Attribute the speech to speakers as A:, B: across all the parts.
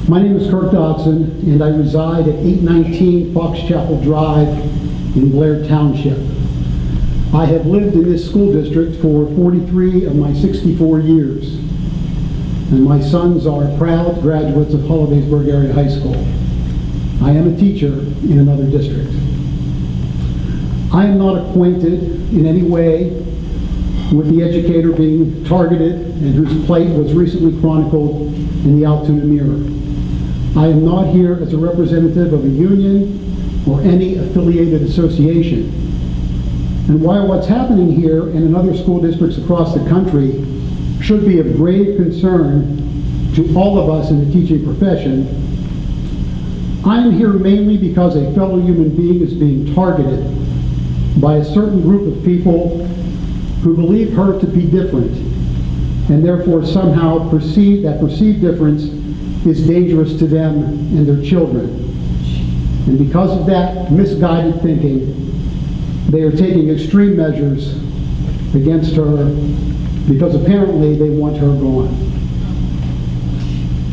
A: My name is Kirk Dodson, and I reside at 819 Fox Chapel Drive in Blair Township. I have lived in this school district for 43 of my 64 years, and my sons are proud graduates of Hollidaysburg Area High School. I am a teacher in another district. I am not acquainted in any way with the educator being targeted and whose plight was recently chronicled in the Altoona Mirror. I am not here as a representative of a union or any affiliated association. And while what's happening here and in other school districts across the country should be of grave concern to all of us in the teaching profession, I am here mainly because a fellow human being is being targeted by a certain group of people who believe her to be different and therefore somehow perceive that perceived difference is dangerous to them and their children. And because of that misguided thinking, they are taking extreme measures against her because apparently they want her gone.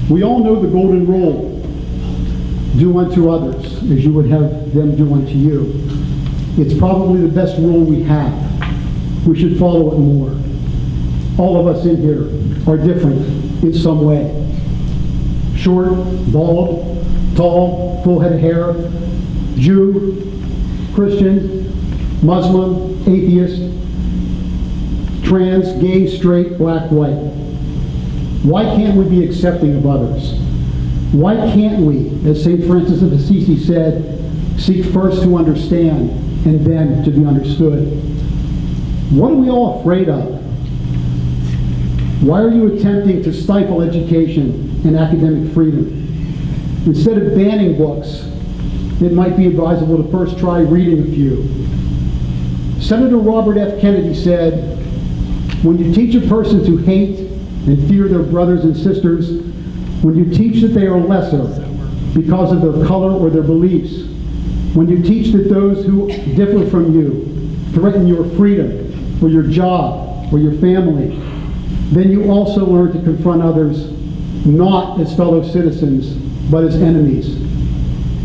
A: We all know the golden rule: do unto others as you would have them do unto you. It's probably the best rule we have. We should follow it more. All of us in here are different in some way. Short, bald, tall, full head of hair, Jew, Christian, Muslim, atheist, trans, gay, straight, black, white. Why can't we be accepting of others? Why can't we, as St. Francis of Assisi said, seek first to understand and then to be understood? What are we all afraid of? Why are you attempting to stifle education and academic freedom? Instead of banning books, it might be advisable to first try reading a few. Senator Robert F. Kennedy said, when you teach a person to hate and fear their brothers and sisters, when you teach that they are lesser because of their color or their beliefs, when you teach that those who differ from you threaten your freedom or your job or your family, then you also learn to confront others not as fellow citizens, but as enemies.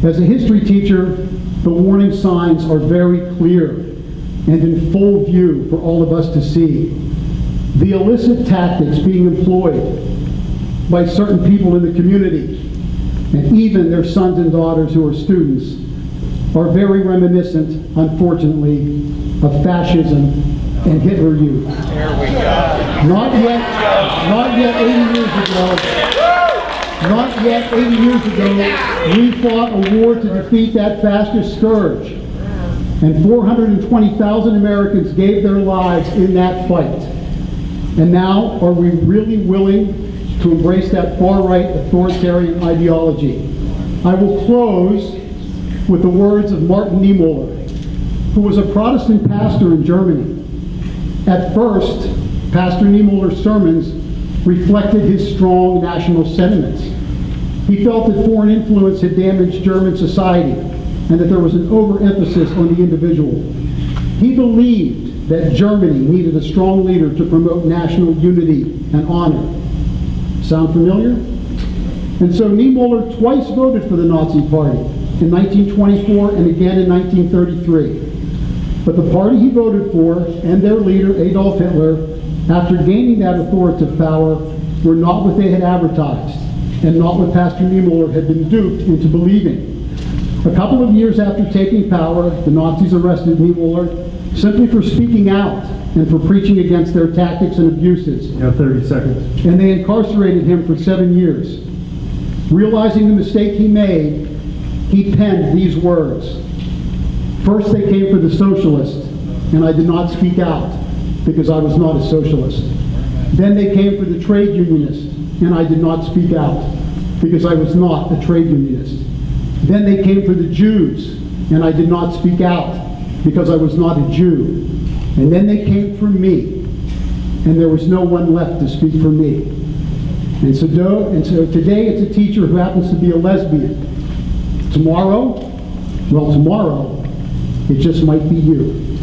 A: As a history teacher, the warning signs are very clear and in full view for all of us to see. The illicit tactics being employed by certain people in the community, and even their sons and daughters who are students, are very reminiscent, unfortunately, of fascism and Hitler Youth.
B: There we go.
A: Not yet 80 years ago, we fought a war to defeat that fascist scourge. And 420,000 Americans gave their lives in that fight. And now, are we really willing to embrace that far-right authoritarian ideology? I will close with the words of Martin Niemöller, who was a Protestant pastor in Germany. At first, Pastor Niemöller's sermons reflected his strong national sentiments. He felt that foreign influence had damaged German society and that there was an overemphasis on the individual. He believed that Germany needed a strong leader to promote national unity and honor. Sound familiar? And so Niemöller twice voted for the Nazi Party, in 1924 and again in 1933. But the party he voted for and their leader, Adolf Hitler, after gaining that authoritative power, were not what they had advertised and not what Pastor Niemöller had been duped into believing. A couple of years after taking power, the Nazis arrested Niemöller simply for speaking out and for preaching against their tactics and abuses.
C: You have 30 seconds.
A: And they incarcerated him for 7 years. Realizing the mistake he made, he penned these words. First they came for the socialists, and I did not speak out because I was not a socialist. Then they came for the trade unionists, and I did not speak out because I was not a trade unionist. Then they came for the Jews, and I did not speak out because I was not a Jew. And then they came for me, and there was no one left to speak for me. And so today it's a teacher who happens to be a lesbian. Tomorrow, it just might be you.